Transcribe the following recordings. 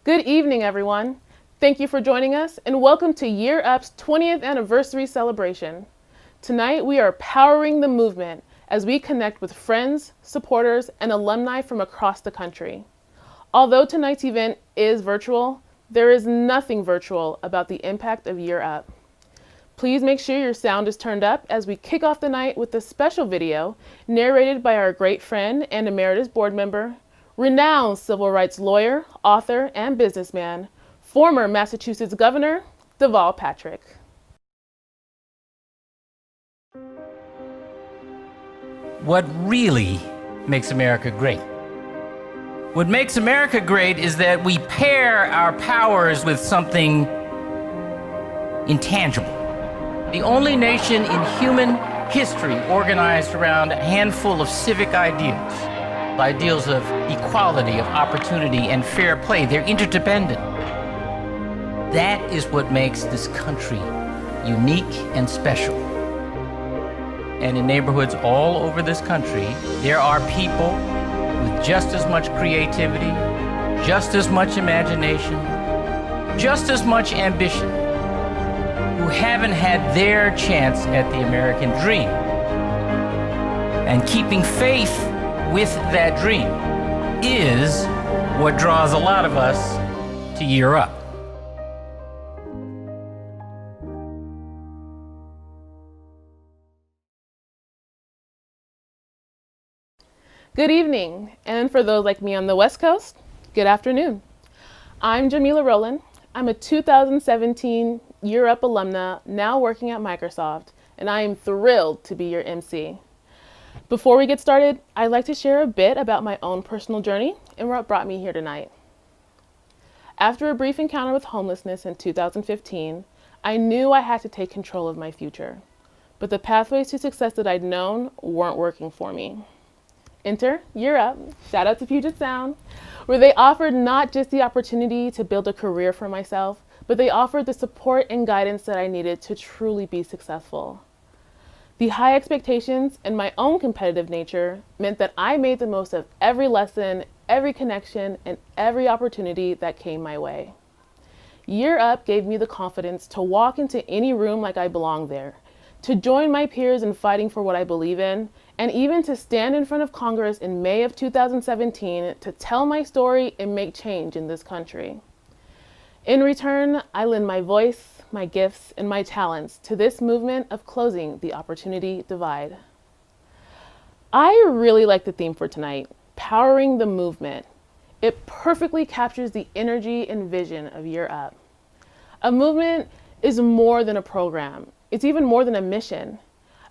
Good evening, everyone. Thank you for joining us, and welcome to Year Up's 20th anniversary celebration. Tonight, we are powering the movement as we connect with friends, supporters, and alumni from across the country. Although tonight's event is virtual, there is nothing virtual about the impact of Year Up. Please make sure your sound is turned up as we kick off the night with a special video narrated by our great friend and emeritus board member, renowned civil rights lawyer, author, and businessman, former Massachusetts Governor, Deval Patrick. What really makes America great? What makes America great is that we pair our powers with something intangible. The only nation in human history organized around a handful of civic ideals of equality, of opportunity, and fair play. They're interdependent. That is what makes this country unique and special. And in neighborhoods all over this country, there are people with just as much creativity, just as much imagination, just as much ambition, who haven't had their chance at the American dream. And keeping faith with that dream is what draws a lot of us to Year Up. Good evening, and for those like me on the West Coast, good afternoon. I'm Jamila Rowland. I'm a 2017 Year Up alumna now working at Microsoft, and I am thrilled to be your MC. Before we get started, I'd like to share a bit about my own personal journey and what brought me here tonight. After a brief encounter with homelessness in 2015, I knew I had to take control of my future, but the pathways to success that I'd known weren't working for me. Enter Year Up, shout out to Puget Sound, where they offered not just the opportunity to build a career for myself, but they offered the support and guidance that I needed to truly be successful. The high expectations and my own competitive nature meant that I made the most of every lesson, every connection, and every opportunity that came my way. Year Up gave me the confidence to walk into any room like I belonged there, to join my peers in fighting for what I believe in, and even to stand in front of Congress in May of 2017 to tell my story and make change in this country. In return, I lend my voice, my gifts, and my talents to this movement of closing the opportunity divide. I really like the theme for tonight, powering the movement. It perfectly captures the energy and vision of Year Up. A movement is more than a program. It's even more than a mission.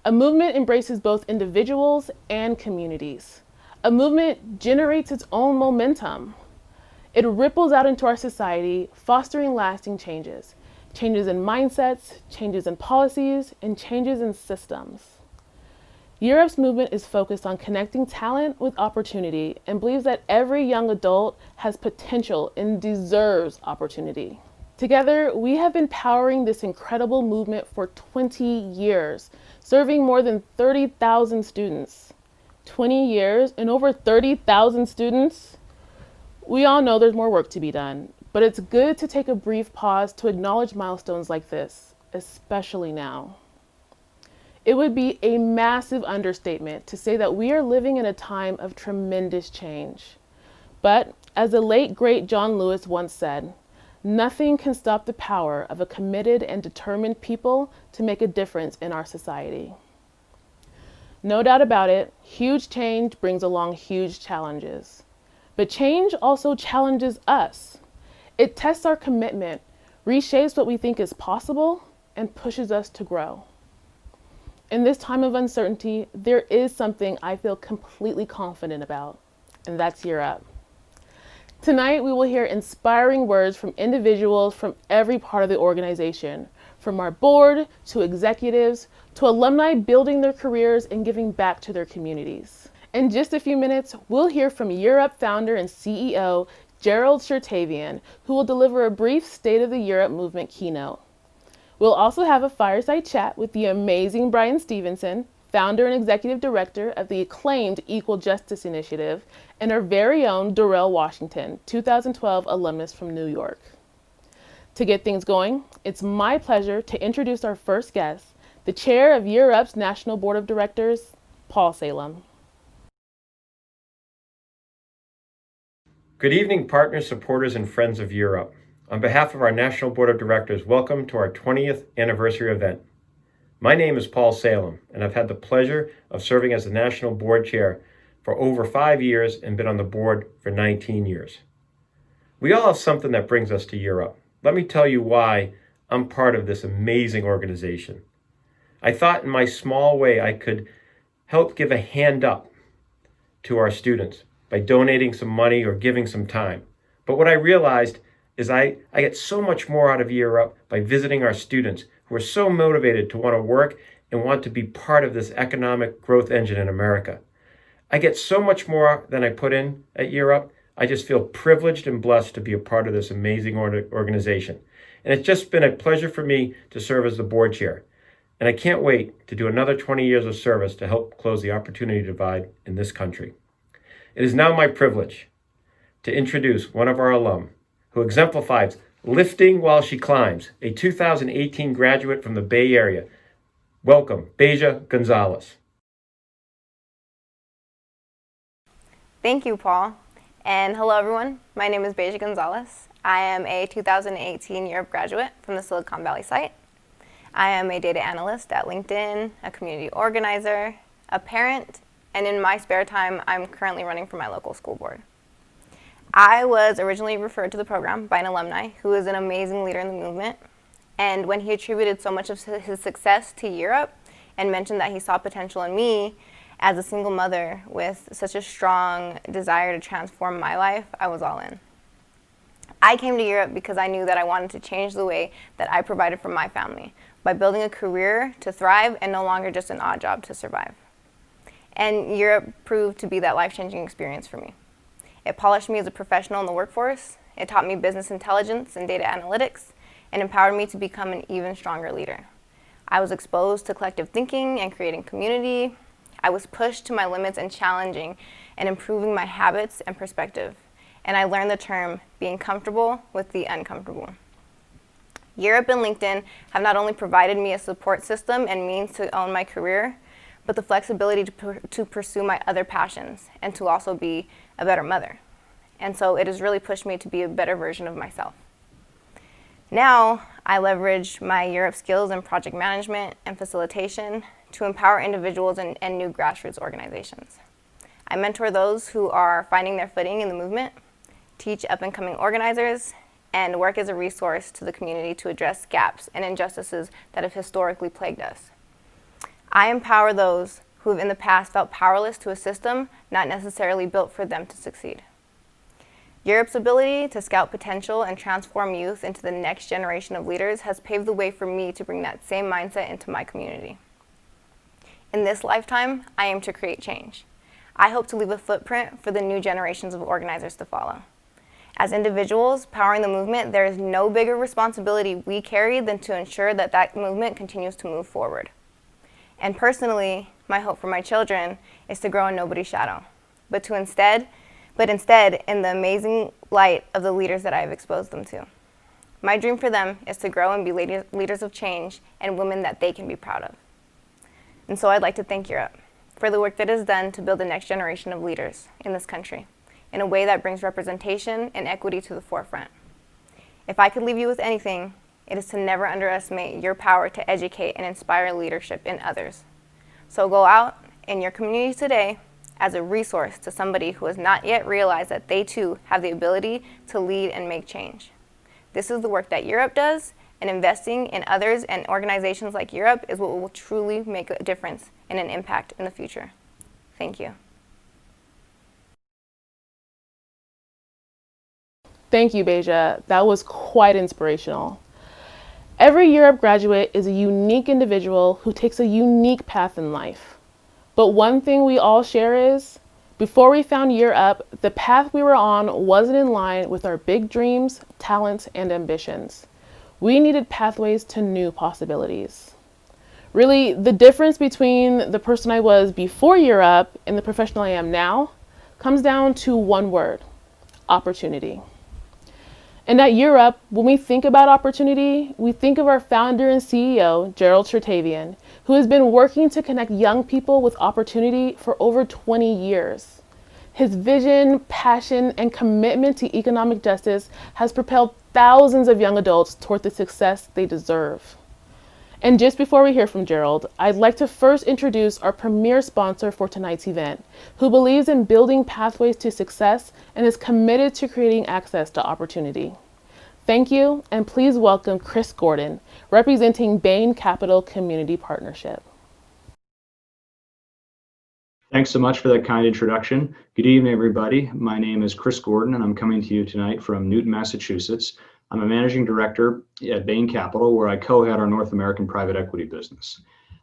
A movement embraces both individuals and communities. A movement generates its own momentum. It ripples out into our society, fostering lasting changes. Changes in mindsets, changes in policies, and changes in systems. Year Up's movement is focused on connecting talent with opportunity and believes that every young adult has potential and deserves opportunity. Together, we have been powering this incredible movement for 20 years, serving more than 30,000 students. 20 years and over 30,000 students? We all know there's more work to be done, but it's good to take a brief pause to acknowledge milestones like this, especially now. It would be a massive understatement to say that we are living in a time of tremendous change. But as the late, great John Lewis once said, nothing can stop the power of a committed and determined people to make a difference in our society. No doubt about it, huge change brings along huge challenges. But change also challenges us. It tests our commitment, reshapes what we think is possible, and pushes us to grow. In this time of uncertainty, there is something I feel completely confident about, and that's Year Up. Tonight, we will hear inspiring words from individuals from every part of the organization, from our board to executives to alumni building their careers and giving back to their communities. In just a few minutes, we'll hear from Year Up founder and CEO, Gerald Chertavian, who will deliver a brief State of the Year Up movement keynote. We'll also have a fireside chat with the amazing Brian Stevenson, founder and executive director of the acclaimed Equal Justice Initiative, and our very own Darrell Washington, 2012 alumnus from New York. To get things going, it's my pleasure to introduce our first guest, the chair of Year Up's National Board of Directors, Paul Salem. Good evening, partners, supporters, and friends of Year Up. On behalf of our National Board of Directors, welcome to our 20th anniversary event. My name is Paul Salem, and I've had the pleasure of serving as the National Board Chair for over 5 years and been on the board for 19 years. We all have something that brings us to Year Up. Let me tell you why I'm part of this amazing organization. I thought in my small way I could help give a hand up to our students by donating some money or giving some time. But what I realized is I get so much more out of Year Up by visiting our students who are so motivated to want to work and want to be part of this economic growth engine in America. I get so much more than I put in at Year Up. I just feel privileged and blessed to be a part of this amazing organization. And it's just been a pleasure for me to serve as the board chair. And I can't wait to do another 20 years of service to help close the opportunity divide in this country. It is now my privilege to introduce one of our alum who exemplifies lifting while she climbs, a 2018 graduate from the Bay Area. Welcome, Beja Gonzalez. Thank you, Paul. And hello, everyone. My name is Beja Gonzalez. I am a 2018 Year Up graduate from the Silicon Valley site. I am a data analyst at LinkedIn, a community organizer, a parent, and in my spare time, I'm currently running for my local school board. I was originally referred to the program by an alumni who is an amazing leader in the movement. And when he attributed so much of his success to Year Up and mentioned that he saw potential in me, as a single mother with such a strong desire to transform my life, I was all in. I came to Year Up because I knew that I wanted to change the way that I provided for my family by building a career to thrive and no longer just an odd job to survive. And Year Up proved to be that life-changing experience for me. It polished me as a professional in the workforce, it taught me business intelligence and data analytics, and empowered me to become an even stronger leader. I was exposed to collective thinking and creating community. I was pushed to my limits and challenging and improving my habits and perspective. And I learned the term being comfortable with the uncomfortable. Year Up and LinkedIn have not only provided me a support system and means to own my career, but the flexibility to pursue my other passions and to also be a better mother. And so it has really pushed me to be a better version of myself. Now, I leverage my Year Up skills in project management and facilitation to empower individuals and new grassroots organizations. I mentor those who are finding their footing in the movement, teach up-and-coming organizers, and work as a resource to the community to address gaps and injustices that have historically plagued us. I empower those who have in the past felt powerless to a system not necessarily built for them to succeed. Year Up's ability to scout potential and transform youth into the next generation of leaders has paved the way for me to bring that same mindset into my community. In this lifetime, I aim to create change. I hope to leave a footprint for the new generations of organizers to follow. As individuals powering the movement, there is no bigger responsibility we carry than to ensure that that movement continues to move forward. And personally, my hope for my children is to grow in nobody's shadow, but instead in the amazing light of the leaders that I have exposed them to. My dream for them is to grow and be leaders of change and women that they can be proud of. And so I'd like to thank Year Up for the work that is done to build the next generation of leaders in this country in a way that brings representation and equity to the forefront. If I could leave you with anything, it is to never underestimate your power to educate and inspire leadership in others. So go out in your community today as a resource to somebody who has not yet realized that they too have the ability to lead and make change. This is the work that Year Up does, and investing in others and organizations like Year Up is what will truly make a difference and an impact in the future. Thank you. Thank you, Beja. That was quite inspirational. Every Year Up graduate is a unique individual who takes a unique path in life. But one thing we all share is, before we found Year Up, the path we were on wasn't in line with our big dreams, talents, and ambitions. We needed pathways to new possibilities. Really, the difference between the person I was before Europe and the professional I am now comes down to one word: opportunity. And at Europe, when we think about opportunity, we think of our founder and CEO, Gerald Chertavian, who has been working to connect young people with opportunity for over 20 years. His vision, passion, and commitment to economic justice has propelled thousands of young adults toward the success they deserve. And just before we hear from Gerald, I'd like to first introduce our premier sponsor for tonight's event, who believes in building pathways to success and is committed to creating access to opportunity. Thank you, and please welcome Chris Gordon, representing Bain Capital Community Partnership. Thanks so much for that kind introduction. Good evening, everybody. My name is Chris Gordon, and I'm coming to you tonight from Newton, Massachusetts. I'm a managing director at Bain Capital, where I co-head our North American private equity business.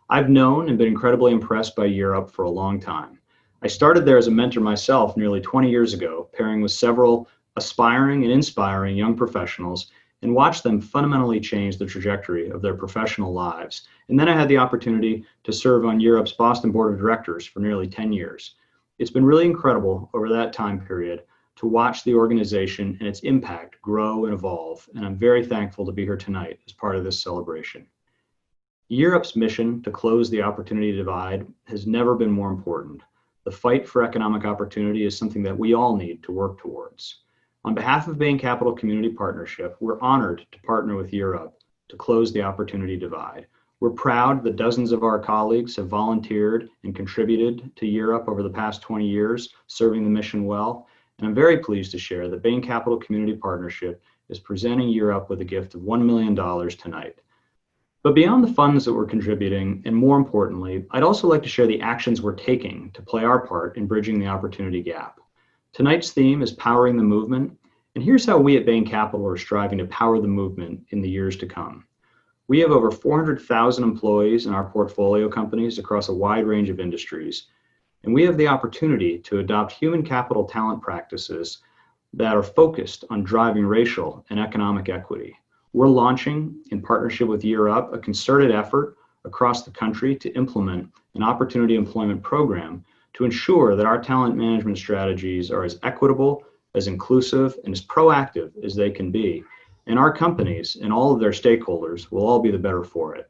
I've known and been incredibly impressed by Europe for a long time. I started there as a mentor myself nearly 20 years ago, pairing with several aspiring and inspiring young professionals, and watched them fundamentally change the trajectory of their professional lives. And then I had the opportunity to serve on Europe's Boston Board of Directors for nearly 10 years. It's been really incredible over that time period to watch the organization and its impact grow and evolve, and I'm very thankful to be here tonight as part of this celebration. Europe's mission to close the opportunity divide has never been more important. The fight for economic opportunity is something that we all need to work towards. On behalf of Bain Capital Community Partnership, we're honored to partner with Europe to close the opportunity divide. We're proud that dozens of our colleagues have volunteered and contributed to Europe over the past 20 years, serving the mission well. And I'm very pleased to share that Bain Capital Community Partnership is presenting Europe with a gift of $1 million tonight. But beyond the funds that we're contributing, and more importantly, I'd also like to share the actions we're taking to play our part in bridging the opportunity gap. Tonight's theme is Powering the Movement, and here's how we at Bain Capital are striving to power the movement in the years to come. We have over 400,000 employees in our portfolio companies across a wide range of industries, and we have the opportunity to adopt human capital talent practices that are focused on driving racial and economic equity. We're launching, in partnership with Europe, a concerted effort across the country to implement an opportunity employment program to ensure that our talent management strategies are as equitable, as inclusive, and as proactive as they can be. And our companies and all of their stakeholders will all be the better for it.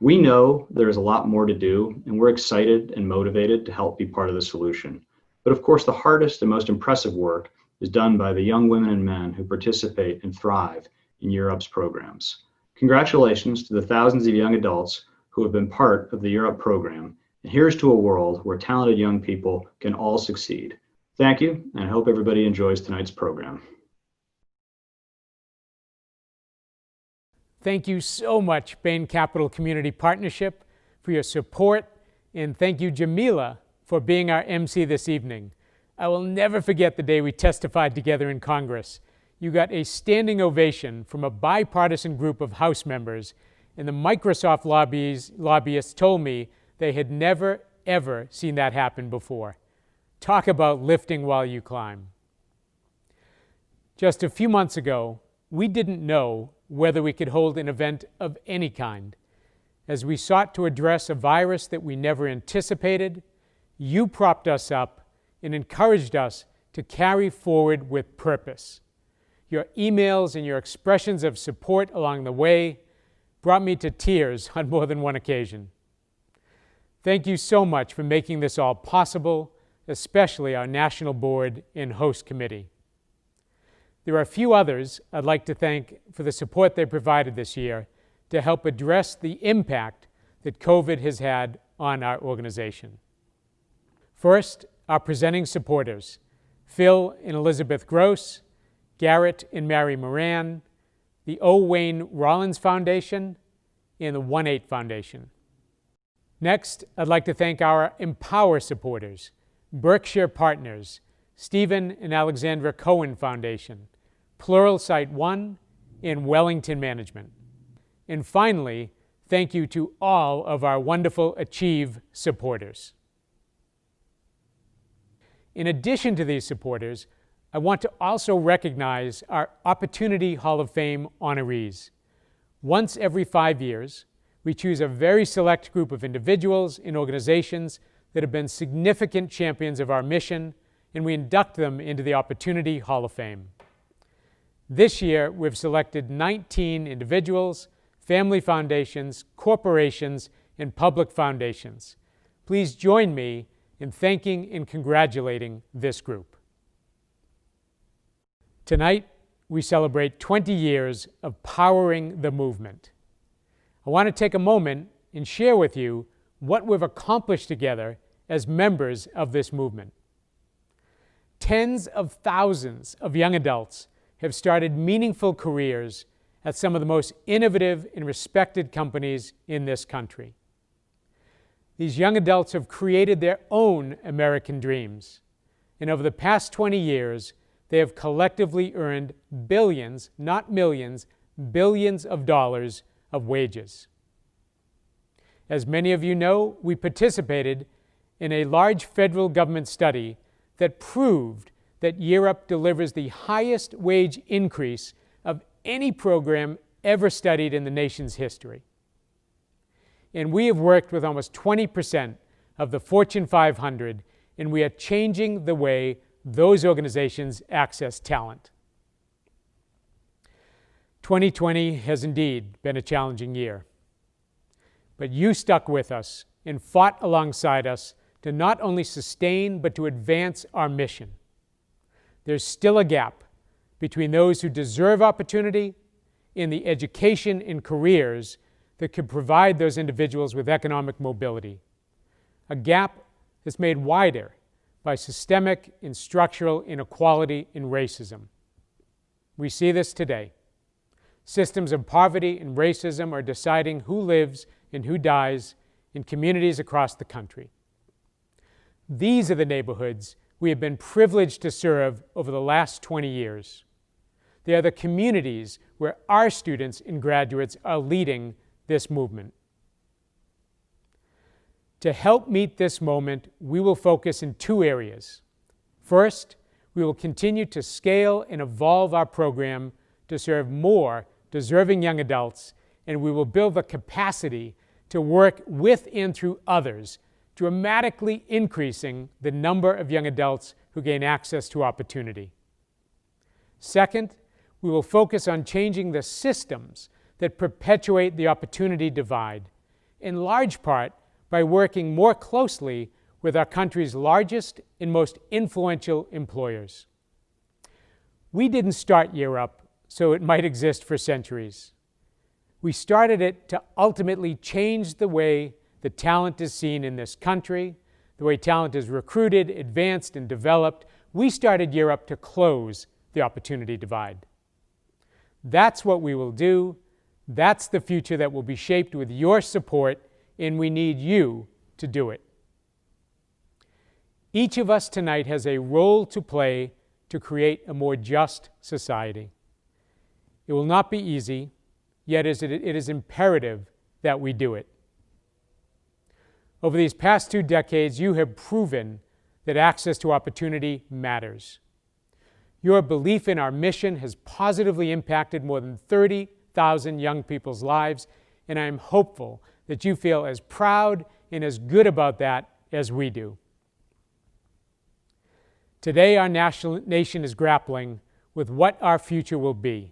We know there's a lot more to do, and we're excited and motivated to help be part of the solution. But of course, the hardest and most impressive work is done by the young women and men who participate and thrive in Europe's programs. Congratulations to the thousands of young adults who have been part of the Europe program. And here's to a world where talented young people can all succeed. Thank you, and I hope everybody enjoys tonight's program. Thank you so much, Bain Capital Community Partnership, for your support, and thank you, Jamila, for being our MC this evening. I will never forget the day we testified together in Congress. You got a standing ovation from a bipartisan group of House members, and the Microsoft lobbyists told me they had never, ever seen that happen before. Talk about lifting while you climb. Just a few months ago, we didn't know whether we could hold an event of any kind. As we sought to address a virus that we never anticipated, you propped us up and encouraged us to carry forward with purpose. Your emails and your expressions of support along the way brought me to tears on more than one occasion. Thank you so much for making this all possible, especially our National Board and Host Committee. There are a few others I'd like to thank for the support they provided this year to help address the impact that COVID has had on our organization. First, our presenting supporters, Phil and Elizabeth Gross, Garrett and Mary Moran, the O. Wayne Rollins Foundation, and the 1-8 Foundation. Next, I'd like to thank our Empower supporters, Berkshire Partners, Stephen and Alexandra Cohen Foundation, Pluralsight One, and Wellington Management. And finally, thank you to all of our wonderful Achieve supporters. In addition to these supporters, I want to also recognize our Opportunity Hall of Fame honorees. Once every 5 years, We choose a very select group of individuals and organizations that have been significant champions of our mission, and we induct them into the Opportunity Hall of Fame. This year, we've selected 19 individuals, family foundations, corporations, and public foundations. Please join me in thanking and congratulating this group. Tonight, we celebrate 20 years of powering the movement. I want to take a moment and share with you what we've accomplished together as members of this movement. Tens of thousands of young adults have started meaningful careers at some of the most innovative and respected companies in this country. These young adults have created their own American dreams, and over the past 20 years, they have collectively earned billions, not millions, billions of dollars of wages. As many of you know, we participated in a large federal government study that proved that Year Up delivers the highest wage increase of any program ever studied in the nation's history. And we have worked with almost 20% of the Fortune 500, and we are changing the way those organizations access talent. 2020 has indeed been a challenging year. But you stuck with us and fought alongside us to not only sustain but to advance our mission. There's still a gap between those who deserve opportunity and the education and careers that could provide those individuals with economic mobility. A gap that's made wider by systemic and structural inequality and racism. We see this today. Systems of poverty and racism are deciding who lives and who dies in communities across the country. These are the neighborhoods we have been privileged to serve over the last 20 years. They are the communities where our students and graduates are leading this movement. To help meet this moment, we will focus in two areas. First, we will continue to scale and evolve our program to serve more deserving young adults, and we will build the capacity to work with and through others, dramatically increasing the number of young adults who gain access to opportunity. Second, we will focus on changing the systems that perpetuate the opportunity divide, in large part by working more closely with our country's largest and most influential employers. We didn't start Year Up so it might exist for centuries. We started it to ultimately change the way the talent is seen in this country, the way talent is recruited, advanced, and developed. We started Year Up to close the opportunity divide. That's what we will do. That's the future that will be shaped with your support, and we need you to do it. Each of us tonight has a role to play to create a more just society. It will not be easy, yet it is imperative that we do it. Over these past 2 decades, you have proven that access to opportunity matters. Your belief in our mission has positively impacted more than 30,000 young people's lives, and I am hopeful that you feel as proud and as good about that as we do. Today, our nation is grappling with what our future will be.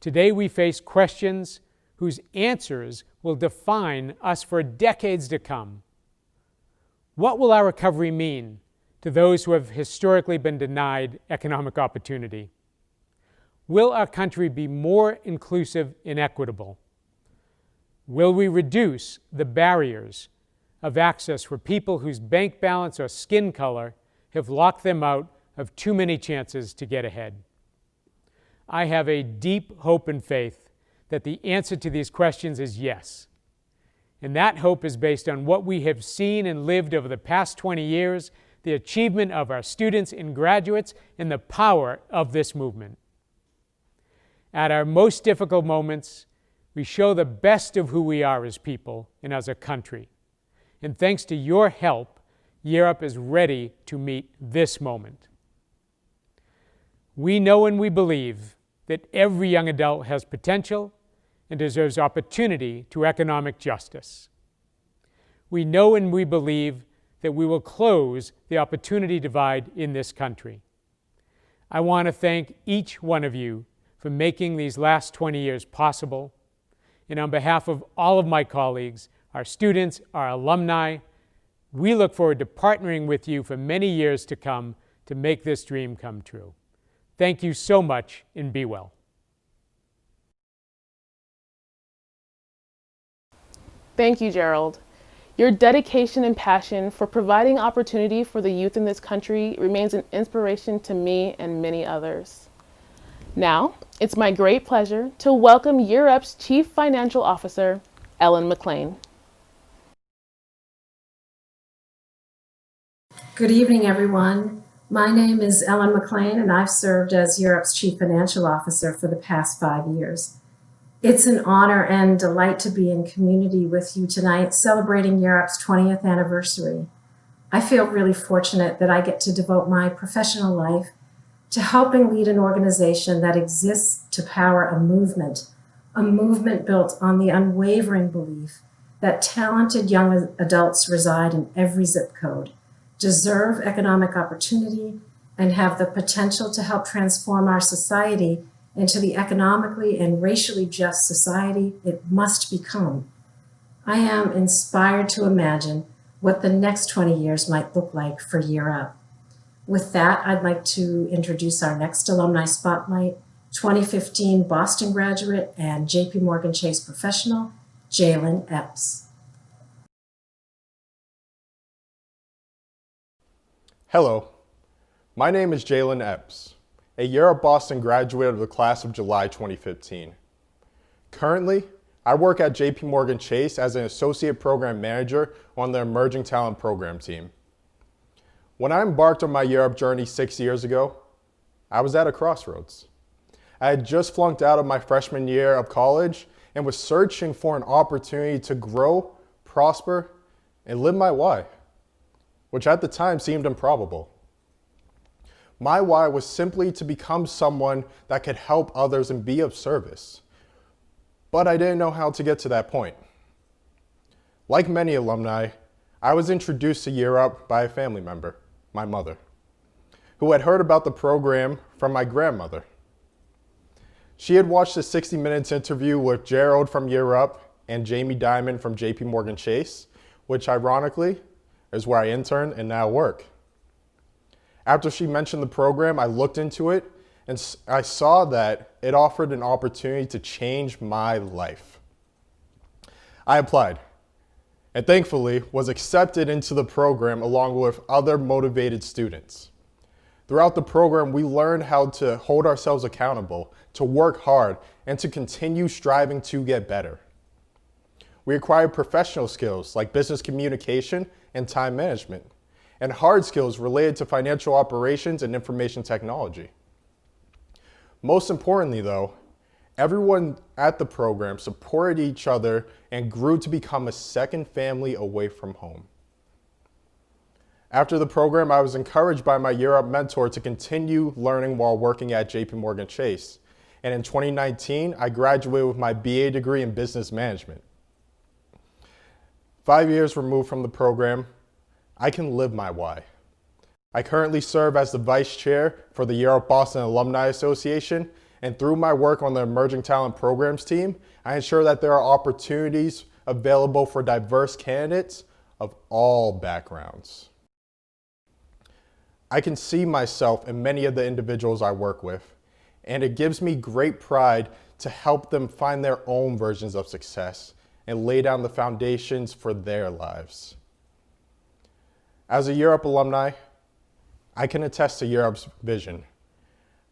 Today, we face questions whose answers will define us for decades to come. What will our recovery mean to those who have historically been denied economic opportunity? Will our country be more inclusive and equitable? Will we reduce the barriers of access for people whose bank balance or skin color have locked them out of too many chances to get ahead? I have a deep hope and faith that the answer to these questions is yes. And that hope is based on what we have seen and lived over the past 20 years, the achievement of our students and graduates, and the power of this movement. At our most difficult moments, we show the best of who we are as people and as a country. And thanks to your help, Year Up is ready to meet this moment. We know and we believe that every young adult has potential, and deserves opportunity to economic justice. We know and we believe that we will close the opportunity divide in this country. I want to thank each one of you for making these last 20 years possible. And on behalf of all of my colleagues, our students, our alumni, we look forward to partnering with you for many years to come to make this dream come true. Thank you so much, and be well. Thank you, Gerald. Your dedication and passion for providing opportunity for the youth in this country remains an inspiration to me and many others. Now, it's my great pleasure to welcome Europe's Chief Financial Officer, Ellen McLean. Good evening, everyone. My name is Ellen McLean, and I've served as Europe's Chief Financial Officer for the past 5 years. It's an honor and delight to be in community with you tonight, celebrating Europe's 20th anniversary. I feel really fortunate that I get to devote my professional life to helping lead an organization that exists to power a movement built on the unwavering belief that talented young adults reside in every zip code, deserve economic opportunity, and have the potential to help transform our society into the economically and racially just society it must become. I am inspired to imagine what the next 20 years might look like for Europe. With that, I'd like to introduce our next Alumni Spotlight, 2015 Boston graduate and JP Morgan Chase professional, Jalen Epps. Hello, my name is Jalen Epps, a Europe Boston graduate of the class of July 2015. Currently, I work at JP Morgan Chase as an associate program manager on the Emerging Talent Program team. When I embarked on my Europe journey 6 years ago, I was at a crossroads. I had just flunked out of my freshman year of college and was searching for an opportunity to grow, prosper, and live my why, which at the time seemed improbable. My why was simply to become someone that could help others and be of service. But I didn't know how to get to that point. Like many alumni, I was introduced to Europe by a family member, my mother, who had heard about the program from my grandmother. She had watched the 60 Minutes interview with Gerald from Europe and Jamie Dimon from JP Morgan Chase, which ironically is where I intern and now work. After she mentioned the program, I looked into it and I saw that it offered an opportunity to change my life. I applied and thankfully was accepted into the program along with other motivated students. Throughout the program, we learned how to hold ourselves accountable, to work hard, and to continue striving to get better. We acquired professional skills like business communication and time management, and hard skills related to financial operations and information technology. Most importantly though, everyone at the program supported each other and grew to become a second family away from home. After the program, I was encouraged by my Europe mentor to continue learning while working at JP Morgan Chase. And in 2019, I graduated with my BA degree in business management. 5 years removed from the program, I can live my why. I currently serve as the vice chair for the Europe Boston Alumni Association, and through my work on the Emerging Talent Programs team, I ensure that there are opportunities available for diverse candidates of all backgrounds. I can see myself in many of the individuals I work with, and it gives me great pride to help them find their own versions of success and lay down the foundations for their lives. As a Europe alumni, I can attest to Europe's vision.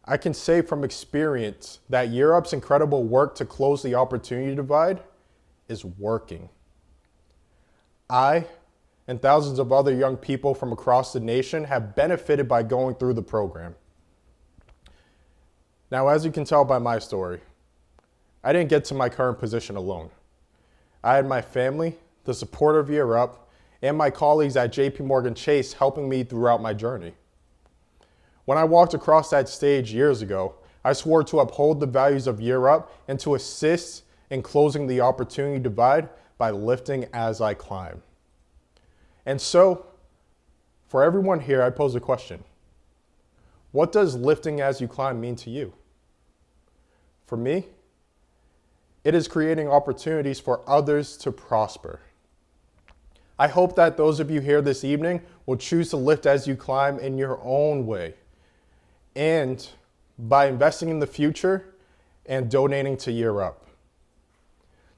I can say from experience that Europe's incredible work to close the opportunity divide is working. I and thousands of other young people from across the nation have benefited by going through the program. Now, as you can tell by my story, I didn't get to my current position alone. I had my family, the support of Europe, and my colleagues at JP Morgan Chase helping me throughout my journey. When I walked across that stage years ago, I swore to uphold the values of Europe and to assist in closing the opportunity divide by lifting as I climb. And so, for everyone here, I pose a question. What does lifting as you climb mean to you? For me, it is creating opportunities for others to prosper. I hope that those of you here this evening will choose to lift as you climb in your own way, and by investing in the future and donating to Year Up.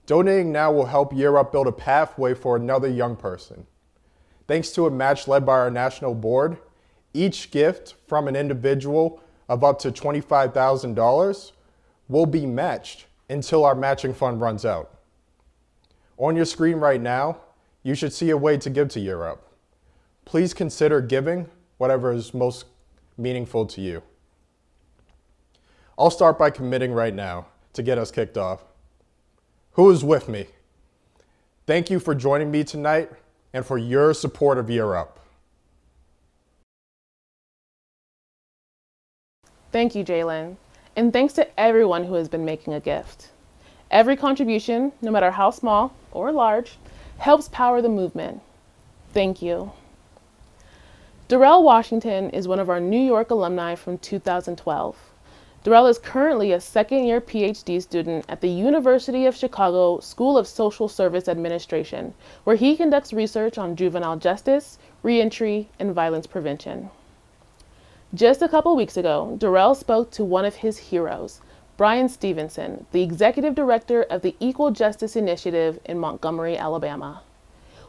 Donating now will help Year Up build a pathway for another young person. Thanks to a match led by our national board, each gift from an individual of up to $25,000 will be matched until our matching fund runs out. On your screen right now, you should see a way to give to Year Up. Please consider giving whatever is most meaningful to you. I'll start by committing right now to get us kicked off. Who is with me? Thank you for joining me tonight and for your support of Year Up. Thank you, Jalen. And thanks to everyone who has been making a gift. Every contribution, no matter how small or large, helps power the movement. Thank you. Darrell Washington is one of our New York alumni from 2012. Darrell is currently a second-year PhD student at the University of Chicago School of Social Service Administration, where he conducts research on juvenile justice, reentry, and violence prevention. Just a couple weeks ago, Darrell spoke to one of his heroes, Brian Stevenson, the Executive Director of the Equal Justice Initiative in Montgomery, Alabama.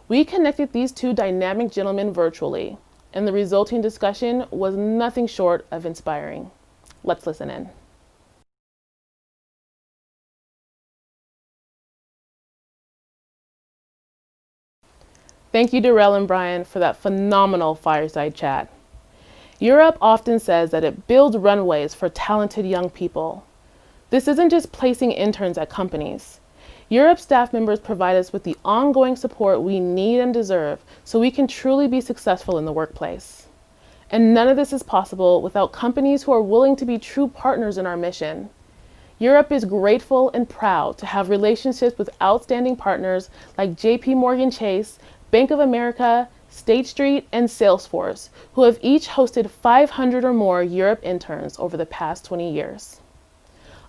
We connected these two dynamic gentlemen virtually, and the resulting discussion was nothing short of inspiring. Let's listen in. Thank you, Darrell and Brian, for that phenomenal fireside chat. Year Up often says that it builds runways for talented young people. This isn't just placing interns at companies. Year Up staff members provide us with the ongoing support we need and deserve so we can truly be successful in the workplace. And none of this is possible without companies who are willing to be true partners in our mission. Year Up is grateful and proud to have relationships with outstanding partners like JP Chase, Bank of America, State Street, and Salesforce, who have each hosted 500 or more Year Up interns over the past 20 years.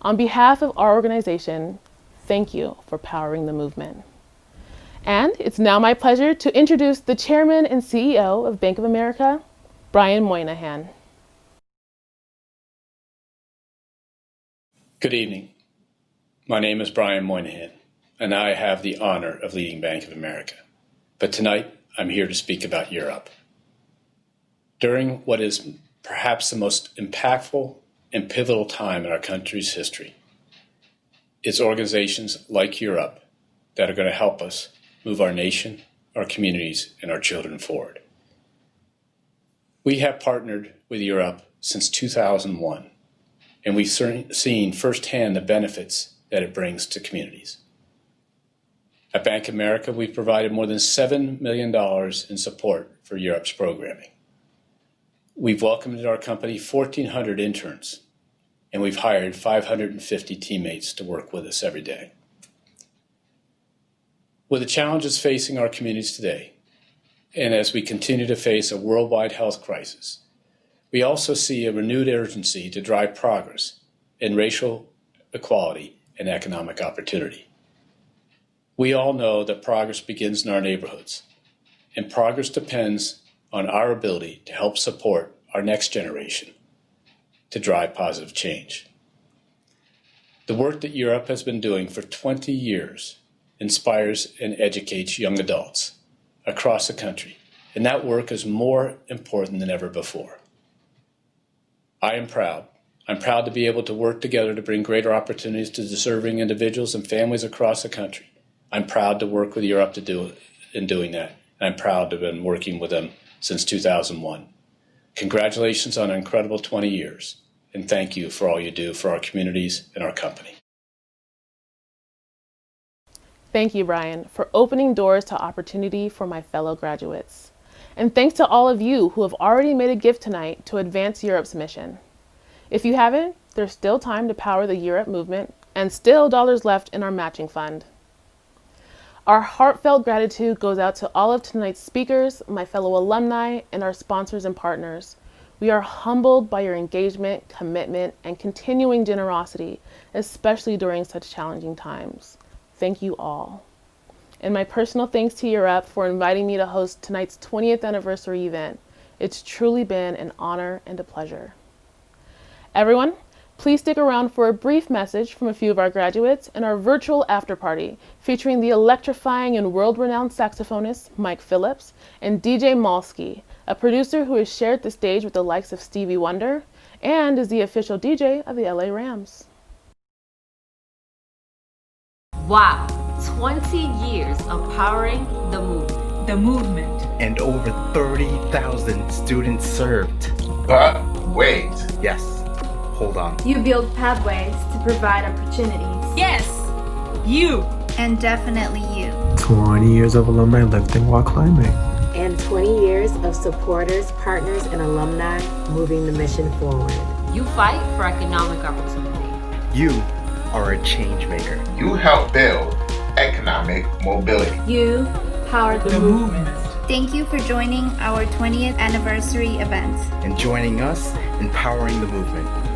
On behalf of our organization, thank you for powering the movement. And it's now my pleasure to introduce the Chairman and CEO of Bank of America, Brian Moynihan. Good evening. My name is Brian Moynihan, and I have the honor of leading Bank of America. But tonight, I'm here to speak about Year Up. During what is perhaps the most impactful and pivotal time in our country's history, it's organizations like Year Up that are going to help us move our nation, our communities, and our children forward. We have partnered with Year Up since 2001, and we've seen firsthand the benefits that it brings to communities. At Bank of America, we've provided more than $7 million in support for Year Up's programming. We've welcomed into our company 1,400 interns, and we've hired 550 teammates to work with us every day. With the challenges facing our communities today, and as we continue to face a worldwide health crisis, we also see a renewed urgency to drive progress in racial equality and economic opportunity. We all know that progress begins in our neighborhoods, and progress depends on our ability to help support our next generation to drive positive change. The work that Year Up has been doing for 20 years inspires and educates young adults across the country, and that work is more important than ever before. I am proud. I'm proud to be able to work together to bring greater opportunities to deserving individuals and families across the country. I'm proud to work with Year Up in doing that, and I'm proud to have been working with them since 2001. Congratulations on an incredible 20 years, and thank you for all you do for our communities and our company. Thank you, Brian, for opening doors to opportunity for my fellow graduates. And thanks to all of you who have already made a gift tonight to advance Year Up's mission. If you haven't, There's still time to power the Year Up movement and still dollars left in our matching fund. Our heartfelt gratitude goes out to all of tonight's speakers, my fellow alumni, and our sponsors and partners. We are humbled by your engagement, commitment, and continuing generosity, especially during such challenging times. Thank you all. And my personal thanks to Year Up for inviting me to host tonight's 20th anniversary event. It's truly been an honor and a pleasure. Everyone, please stick around for a brief message from a few of our graduates and our virtual after party featuring the electrifying and world-renowned saxophonist Mike Phillips and DJ Malski, a producer who has shared the stage with the likes of Stevie Wonder and is the official DJ of the LA Rams. Wow, 20 years of powering the movement. The movement. And over 30,000 students served. But wait. Yes. Hold on. You build pathways to provide opportunities. Yes, you. And definitely you. 20 years of alumni lifting while climbing. And 20 years of supporters, partners, and alumni moving the mission forward. You fight for economic opportunity. You are a change maker. You help build economic mobility. You power the movement. Thank you for joining our 20th anniversary event. And joining us in powering the movement.